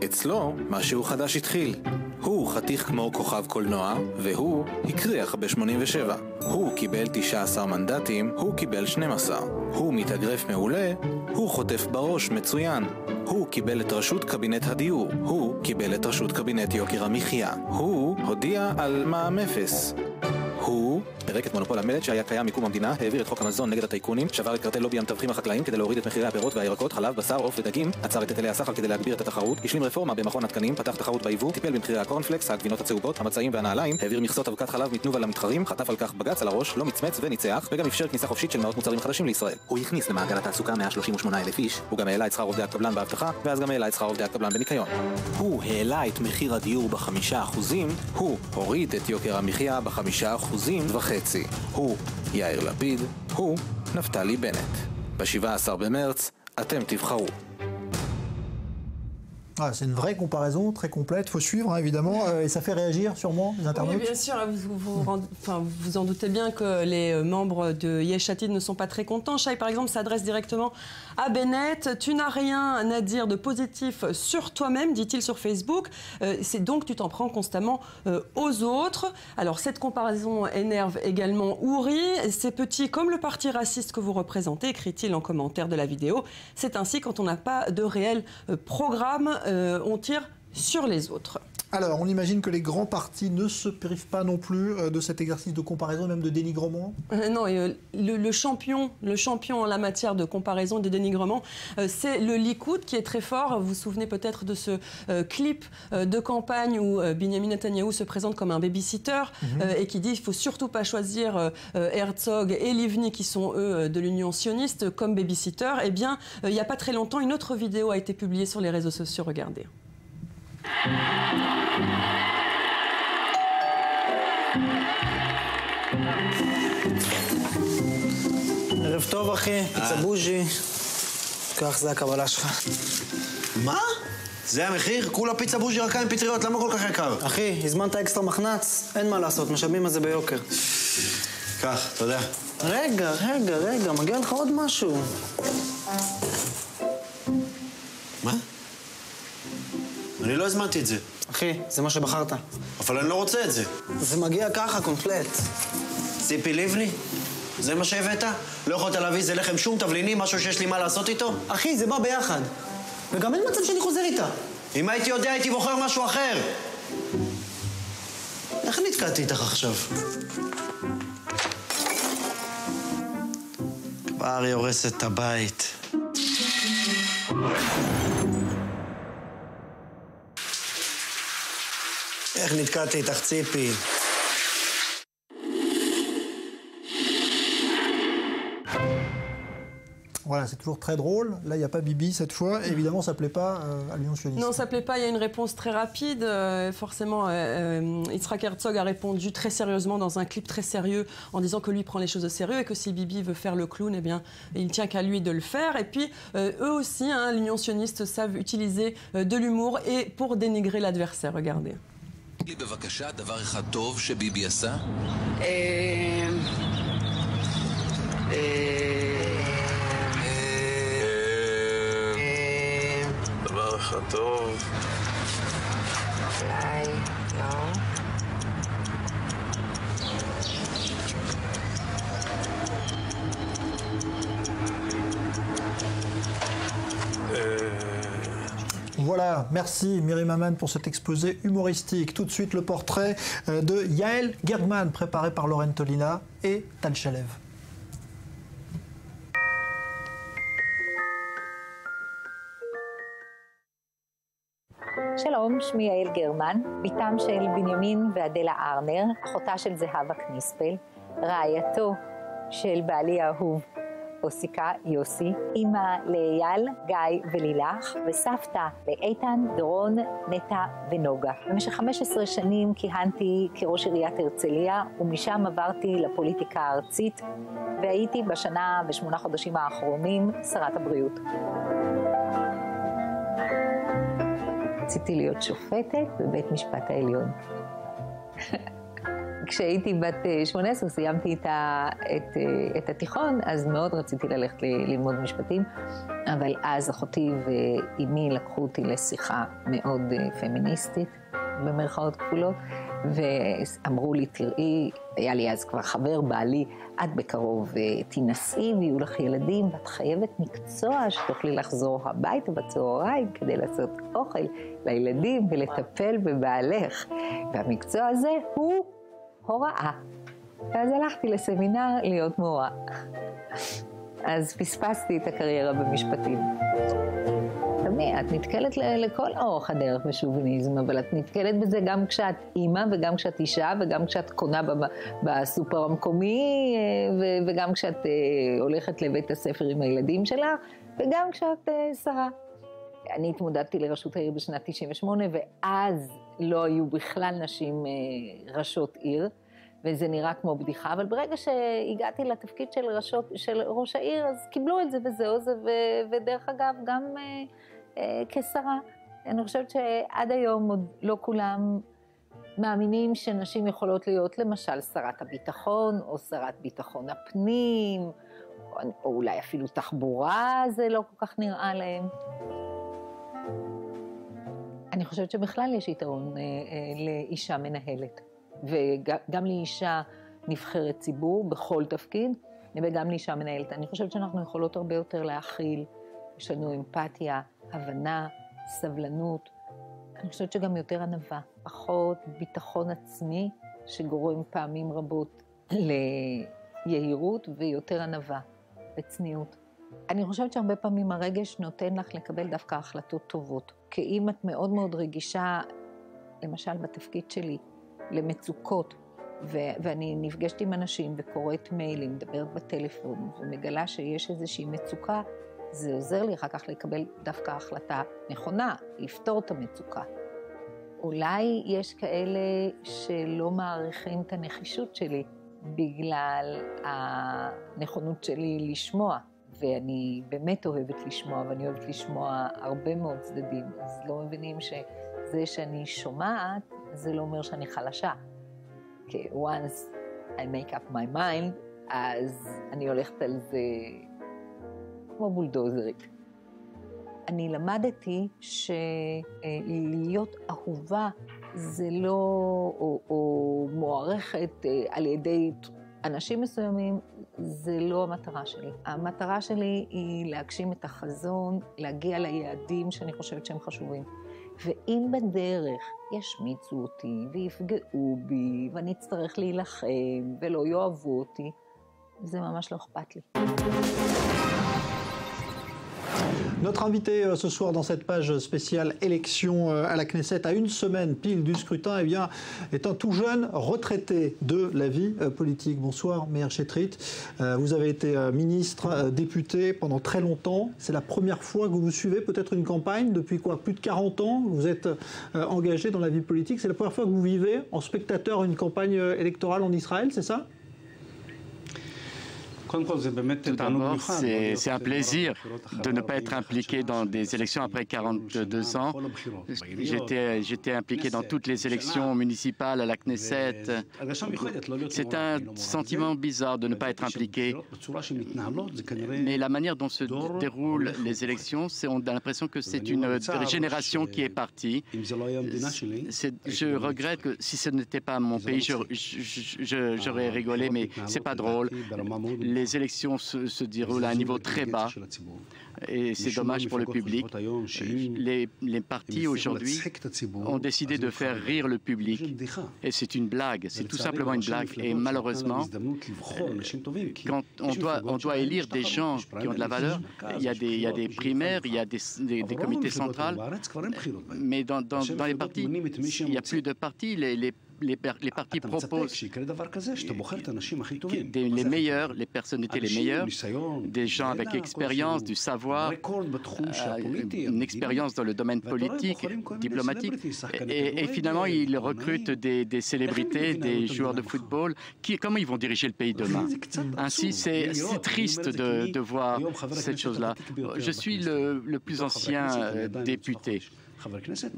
אצלו משהו חדש התחיל. הוא חתיך כמו כוכב קולנוע, והוא הקריח ב-87. הוא קיבל 19 מנדטים, הוא קיבל 12. הוא מתאגרף מעולה, הוא חוטף בראש מצוין. הוא קיבל את ראשות קבינט הדיור. הוא קיבל את ראשות קבינט יוקר המחיה. הוא הודיע על מע"מ אפס. הוא פירק את מונופול המלט שהיה קיים מקום המדינה, העביר את חוק המזון נגד הטייקונים, שבר את קרטל לובי המתווכים החקלאים כדי להוריד את מחירי הפירות והירקות, חלב, בשר, עוף ודגים, עצר את היטלי הסחר כדי להגביר את התחרות, השלים רפורמה במכון התקנים, פתח תחרות ביבוא, טיפל במחירי הקורנפלקס, הגבינות הצהובות, המצעים והנעליים, העביר מכסות אבקת חלב מתנובה למתחרים, חטף על כך בג"ץ על הראש, לא מצמץ וניצח, וגם אפשר כניסה חופשית של מאות מוצרים חדשים לישראל. הוא הכניס למעגל התעסוקה 138,000 איש, הוא גם העלה את שכר עובדי הקבלן באבטחה, ואז גם העלה את שכר עובדי הקבלן בניקיון. הוא העלה את מחיר הדיור ב5%, הוא הוריד את יוקר המחיה ב5.5%. הוא יאיר לפיד, הוא נפתלי בנט. ב-17 במרץ אתם תבחרו. Ah, c'est une vraie comparaison très complète, il faut suivre évidemment, et ça fait réagir sûrement les internautes. Oui, bien sûr, vous en doutez bien que les membres de Yesh Atid ne sont pas très contents. Shai, par exemple, s'adresse directement à Bennett. Tu n'as rien à dire de positif sur toi-même, dit-il sur Facebook. C'est donc tu t'en prends constamment aux autres. Alors cette comparaison énerve également Ouri. C'est petit comme le parti raciste que vous représentez, écrit-il en commentaire de la vidéo. C'est ainsi quand on n'a pas de réel programme. On tire sur les autres. Alors, on imagine que les grands partis ne se privent pas non plus de cet exercice de comparaison, même de dénigrement. Non, le champion en la matière de comparaison et de dénigrement, c'est le Likoud qui est très fort. Vous vous souvenez peut-être de ce clip de campagne où Benjamin Netanyahou se présente comme un babysitter et qui dit qu'il ne faut surtout pas choisir Herzog et Livni, qui sont eux de l'Union sioniste, comme babysitter. Eh bien, il n'y a pas très longtemps, une autre vidéo a été publiée sur les réseaux sociaux. Regardez. ערב טוב אחי, פיצה בוז'י. כך זה הקבלה שלך. מה? זה המחיר? כולה פיצה בוז'י רכה עם פטריות, למה כל כך יקר? אחי, הזמנת אקסטרה מחנץ, אין מה לעשות, משלמים על זה ביוקר. קח, תודה. רגע, מגיע לך עוד משהו. מה? אני לא הזמנתי את זה. אחי, זה מה שבחרת. אבל אני לא רוצה את זה. זה מגיע ככה, קומפלט. ציפי לבני? זה מה שהבאת? לא יכולת להביא איזה לחם שום תבליני, משהו שיש לי מה לעשות איתו? אחי, זה בא ביחד. וגם אין מצב שאני חוזר איתה. אם הייתי יודע, הייתי בוחר משהו אחר. איך נתקעתי איתך עכשיו? כבר היא הורסת את הבית. איך נתקעתי איתך, ציפי? Voilà, c'est toujours très drôle. Là, il n'y a pas Bibi cette fois. Évidemment, ça ne plaît pas à l'Union sioniste. Non, ça ne plaît pas. Il y a une réponse très rapide. Forcément, Yitzhak Herzog a répondu très sérieusement dans un clip très sérieux en disant que lui prend les choses au sérieux et que si Bibi veut faire le clown, eh bien, il tient qu'à lui de le faire. Et puis, eux aussi, l'Union sioniste, savent utiliser de l'humour et pour dénigrer l'adversaire. Regardez. טוב. אולי, לא. Voilà, Voilà, merci Myri Maman pour cet exposé humoristique. Tout de suite, le portrait de Yael Gergman, préparé par Lorraine Tolina et Tal Shalev. שלום, שמי יעל גרמן, בתם של בנימין ואדלה ארנר, אחותה של זהבה קניספל, רעייתו של בעלי האהוב אוסיקה יוסי, אימא לאייל, גיא ולילך, וסבתא לאיתן, דורון, נטע ונוגה. במשך 15 שנים כיהנתי כראש עיריית הרצליה, ומשם עברתי לפוליטיקה הארצית, והייתי בשנה ו8 חודשים האחרונים שרת הבריאות. רציתי להיות שופטת בבית משפט העליון. כשהייתי בת 18 סיימתי את התיכון, אז מאוד רציתי ללכת ללמוד משפטים, אבל אז אחותי ואימי לקחו אותי לשיחה מאוד פמיניסטית, במרכאות כפולות, ואמרו לי, תראי, היה לי אז כבר חבר בעלי, את בקרוב תנסי ויהיו לך ילדים, ואת חייבת מקצוע שתוכלי לחזור הביתה בצהריים כדי לעשות אוכל לילדים ולטפל בבעלך. והמקצוע הזה הוא הוראה. ואז הלכתי לסמינר להיות מורה. אז פספסתי את הקריירה במשפטים. את נתקלת לכל אורך הדרך בשוביניזם, אבל את נתקלת בזה גם כשאת אימא וגם כשאת אישה וגם כשאת קונה בסופר המקומי וגם כשאת הולכת לבית הספר עם הילדים שלך וגם כשאת שרה. אני התמודדתי לראשות העיר בשנת 98 ואז לא היו בכלל נשים ראשות עיר וזה נראה כמו בדיחה, אבל ברגע שהגעתי לתפקיד של ראש העיר אז קיבלו את זה וזהו זה, ודרך אגב גם כשרה. אני חושבת שעד היום עוד לא כולם מאמינים שנשים יכולות להיות למשל שרת הביטחון או שרת ביטחון הפנים, או אולי אפילו תחבורה, זה לא כל כך נראה להם. אני חושבת שבכלל יש יתרון לאישה מנהלת, וגם לאישה נבחרת ציבור בכל תפקיד, וגם לאישה מנהלת. אני חושבת שאנחנו יכולות הרבה יותר להכיל, יש לנו אמפתיה, הבנה, סבלנות. אני חושבת שגם יותר ענווה, פחות ביטחון עצמי, שגורם פעמים רבות ליהירות, ויותר ענווה, לצניעות. אני חושבת שהרבה פעמים הרגש נותן לך לקבל דווקא החלטות טובות. כי אם את מאוד מאוד רגישה, למשל בתפקיד שלי, למצוקות, ואני נפגשת עם אנשים וקוראת מיילים, מדברת בטלפון, ומגלה שיש איזושהי מצוקה, זה עוזר לי אחר כך לקבל דווקא החלטה נכונה, לפתור את המצוקה. אולי יש כאלה שלא מעריכים את הנחישות שלי, בגלל הנכונות שלי לשמוע. ואני באמת אוהבת לשמוע, ואני אוהבת לשמוע הרבה מאוד צדדים. אז לא מבינים שזה שאני שומעת, זה לא אומר שאני חלשה. כי once I make up my mind, אז אני הולכת על זה כמו בולדוזרית. אני למדתי שלהיות אהובה זה לא, או מוערכת על ידי אנשים מסוימים, זה לא המטרה שלי. המטרה שלי היא להגשים את החזון, להגיע ליעדים שאני חושבת שהם חשובים. ואם בדרך ישמיצו אותי ויפגעו בי ואני אצטרך להילחם ולא יאהבו אותי, זה ממש לא אכפת לי. Notre invité ce soir dans cette page spéciale élection à la Knesset, à une semaine pile du scrutin, eh bien, est un tout jeune retraité de la vie politique. Bonsoir, Meir Shetrit. Vous avez été ministre, député pendant très longtemps. C'est la première fois que vous suivez peut-être une campagne. Depuis quoi, plus de 40 ans, vous êtes engagé dans la vie politique. C'est la première fois que vous vivez en spectateur une campagne électorale en Israël, c'est ça ? Tout d'abord, c'est un plaisir de ne pas être impliqué dans des élections après 42 ans. J'étais impliqué dans toutes les élections municipales à la Knesset. C'est un sentiment bizarre de ne pas être impliqué. Mais la manière dont se déroulent les élections, on a l'impression que c'est une génération qui est partie. Je regrette que si ce n'était pas mon pays, j'aurais rigolé, mais c'est pas drôle. Les élections se déroulent à un niveau très bas. Et c'est dommage pour le public. Les partis aujourd'hui ont décidé de faire rire le public. Et c'est une blague, c'est tout simplement une blague. Et malheureusement, quand on doit élire des gens qui ont de la valeur, il y a des primaires, il y a des comités centrales, mais dans les partis, il n'y a plus de partis. Les partis proposent les meilleurs, les personnalités les meilleures, des gens avec expérience, du savoir, une expérience dans le domaine politique, diplomatique. Et finalement, ils recrutent des célébrités, des joueurs de football. Comment ils vont diriger le pays demain? Ainsi, c'est triste de voir cette chose-là. Je suis le plus ancien député.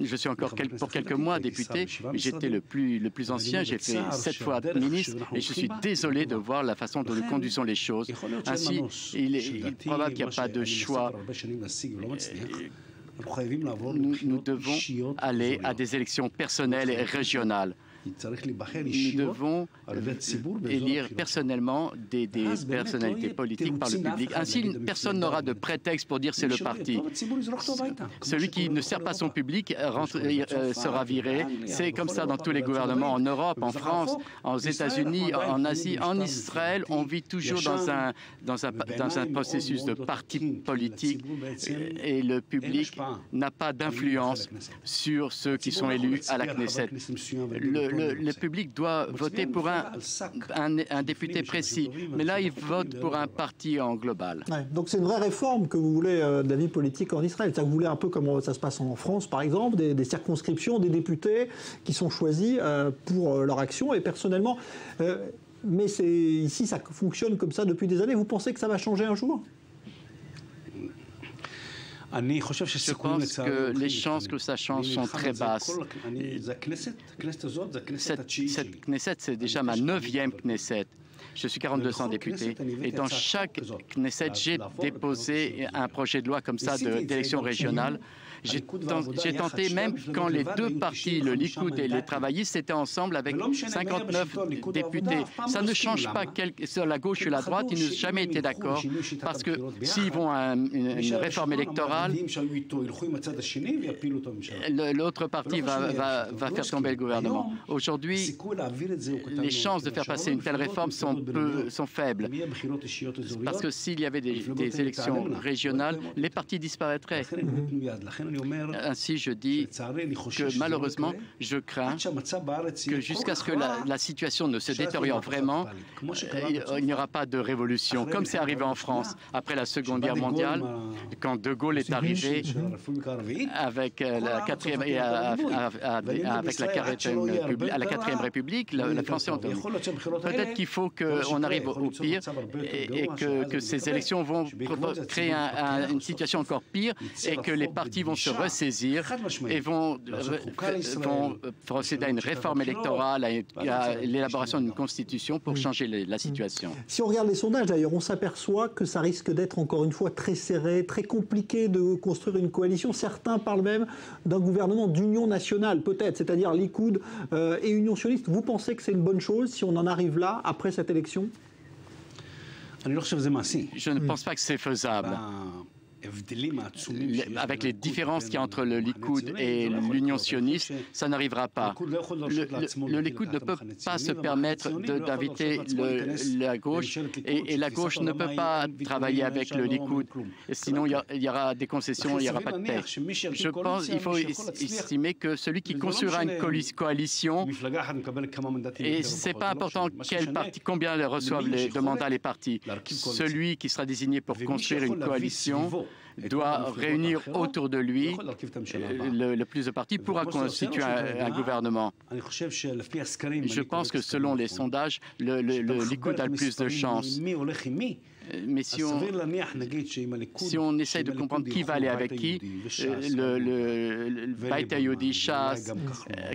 Je suis encore pour quelques mois député, mais j'étais le plus ancien, j'ai fait 7 fois ministre et je suis désolé de voir la façon dont nous conduisons les choses. Ainsi, il est probable qu'il n'y a pas de choix. Nous devons aller à des élections personnelles et régionales. Nous devons élire personnellement des personnalités politiques par le public. Ainsi, personne n'aura de prétexte pour dire c'est le parti. Celui qui ne sert pas son public sera viré. C'est comme ça dans tous les gouvernements, en Europe, en France, aux États-Unis, en Asie, en Israël. On vit toujours dans un processus de parti politique et le public n'a pas d'influence sur ceux qui sont élus à la Knesset. Le public doit voter pour un député précis, mais là, il vote pour un parti en global. Ouais, donc c'est une vraie réforme que vous voulez de la vie politique en Israël. Vous voulez un peu comme ça se passe en France, par exemple, des circonscriptions, des députés qui sont choisis pour leur action. Et personnellement, mais ici, ça fonctionne comme ça depuis des années. Vous pensez que ça va changer un jour ? Je pense que les chances que ça change sont très basses. Cette Knesset, c'est déjà ma 9e Knesset. Je suis 4200 députés et dans chaque Knesset, j'ai déposé un projet de loi comme ça d'élection régionale. J'ai tenté, même quand les deux partis, le Likoud et les travaillistes, étaient ensemble avec 59 députés. Ça ne change pas sur la gauche ou la droite, ils n'ont jamais été d'accord, parce que s'ils vont à une réforme électorale, l'autre parti va faire tomber le gouvernement. Aujourd'hui, les chances de faire passer une telle réforme sont faibles, parce que s'il y avait des élections régionales, les partis disparaîtraient. Ainsi, je dis que malheureusement, je crains que jusqu'à ce que la situation ne se détériore vraiment, il n'y aura pas de révolution, comme c'est arrivé en France après la Seconde Guerre mondiale, quand De Gaulle est arrivé avec la 4e République, les Français ont tenu. Peut-être qu'il faut qu'on arrive au pire et que ces élections vont créer une situation encore pire et que les partis vont se ressaisir et vont procéder à une réforme électorale, à l'élaboration d'une constitution pour changer la situation. Si on regarde les sondages, d'ailleurs, on s'aperçoit que ça risque d'être encore une fois très serré, très compliqué de construire une coalition. Certains parlent même d'un gouvernement d'union nationale, peut-être, c'est-à-dire Likoud et Union sioniste. Vous pensez que c'est une bonne chose si on en arrive là, après cette élection ? Je ne pense pas que c'est faisable. Avec les différences qu'il y a entre le Likoud et l'Union sioniste, ça n'arrivera pas. Le Likoud ne peut pas se permettre d'inviter la gauche et la gauche ne peut pas travailler avec le Likoud. Sinon, il y aura des concessions, il n'y aura pas de paix. Je pense qu'il faut estimer que celui qui construira une coalition, et ce n'est pas important combien reçoivent de mandats les partis, celui qui sera désigné pour construire une coalition doit réunir autour de lui le plus de partis pour constituer un gouvernement. Je pense que selon les sondages, le Likoud a le plus de chances. Mais si on essaye de comprendre qui va aller avec qui, le Beit Yehudi, Shas,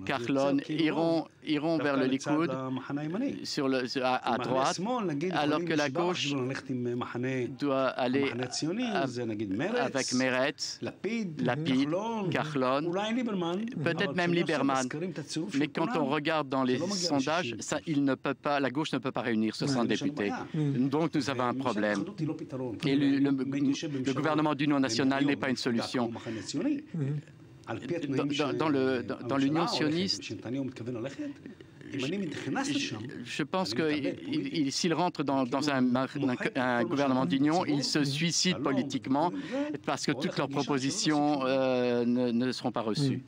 Kahlon iront vers le Likoud à droite, alors que la gauche doit aller avec Meretz, Lapid, Kahlon, peut-être même Lieberman. Mais quand on regarde dans les sondages, la gauche ne peut pas réunir 60 députés. Donc nous avons un problème. Et le gouvernement d'union nationale n'est pas une solution. Dans l'Union sioniste, je pense que s'il rentre dans un gouvernement d'union, il se suicide politiquement parce que toutes leurs propositions ne seront pas reçues.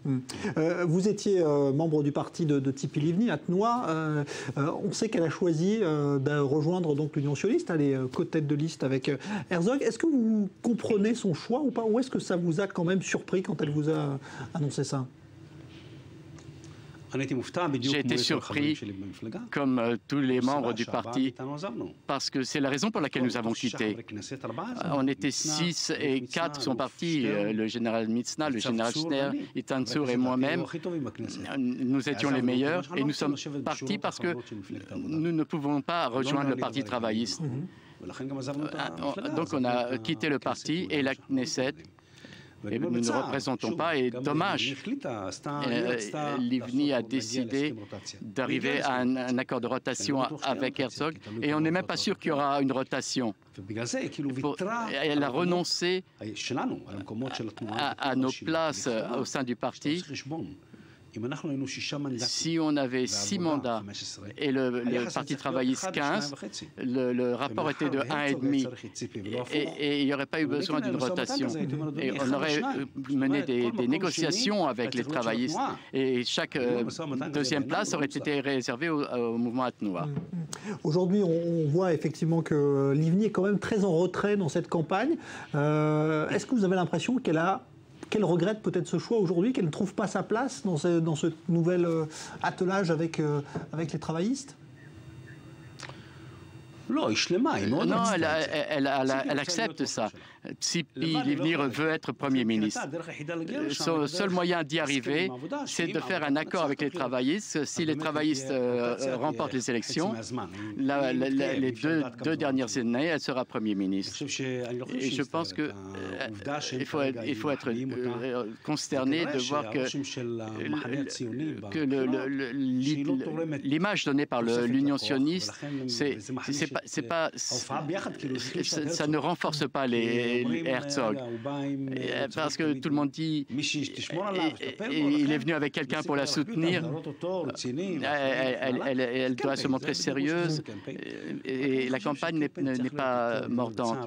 Vous étiez membre du parti de Tzipi Livni à Tnoa. On sait qu'elle a choisi de rejoindre l'Union sioniste. Elle est co-tête de liste avec Herzog. Est-ce que vous comprenez son choix ou pas? Ou est-ce que ça vous a quand même surpris quand elle vous a annoncé ça? J'ai été surpris, comme tous les membres du parti, parce que c'est la raison pour laquelle nous avons quitté. On était 6 et 4 sont partis, le général Mitzna, le général Schner, Itansour et moi-même. Nous étions les meilleurs et nous sommes partis parce que nous ne pouvons pas rejoindre le Parti travailliste. Donc on a quitté le parti et la Knesset. Et nous ne représentons pas, et dommage, Livni a décidé d'arriver à un accord de rotation avec Herzog, et on n'est même pas sûr qu'il y aura une rotation. Elle a renoncé à nos places au sein du parti. Si on avait 6 mandats et le Parti travailliste 15, le rapport était de 1,5 et il n'y aurait pas eu besoin d'une rotation. Et on aurait mené des négociations avec les travaillistes et chaque deuxième place aurait été réservée au mouvement Atnoa. Aujourd'hui, on voit effectivement que Livni est quand même très en retrait dans cette campagne. Est-ce que vous avez l'impression qu'elle regrette peut-être ce choix aujourd'hui, qu'elle ne trouve pas sa place dans ce nouvel attelage avec les travaillistes? Non, elle accepte ça. Tzipi Livni veut être Premier ministre. Son seul moyen d'y arriver, c'est de faire un accord avec les travaillistes. Si les travaillistes remportent les élections, les deux dernières années, elle sera Premier ministre. Et je pense qu'il faut être consterné de voir que l'image donnée par l'Union sioniste, ça ne renforce pas les Herzog. Parce que tout le monde dit il est venu avec quelqu'un pour la soutenir. Elle doit se montrer sérieuse et la campagne n'est pas mordante.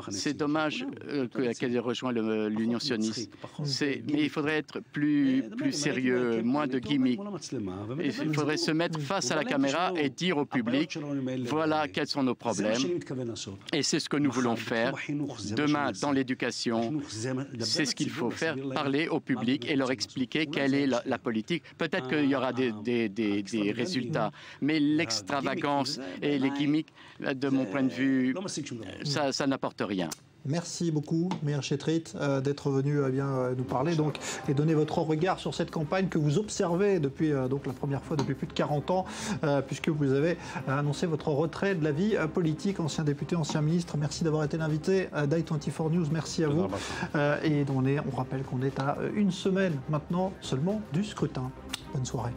C'est dommage qu'elle ait rejoint l'Union sioniste. Mais il faudrait être plus sérieux, moins de gimmicks. Il faudrait se mettre face à la caméra et dire au public voilà quels sont nos problèmes. Et c'est ce que nous voulons faire. Demain, dans l'éducation, c'est ce qu'il faut faire, parler au public et leur expliquer quelle est la politique. Peut-être qu'il y aura des résultats, mais l'extravagance et les gimmicks, de mon point de vue, ça n'apporte rien. Merci beaucoup, Meir Shetrit, d'être venu nous parler et donner votre regard sur cette campagne que vous observez depuis la première fois depuis plus de 40 ans, puisque vous avez annoncé votre retrait de la vie politique, ancien député, ancien ministre. Merci d'avoir été l'invité d'i24 News. Merci à vous. Et on rappelle qu'on est à une semaine maintenant seulement du scrutin. Bonne soirée.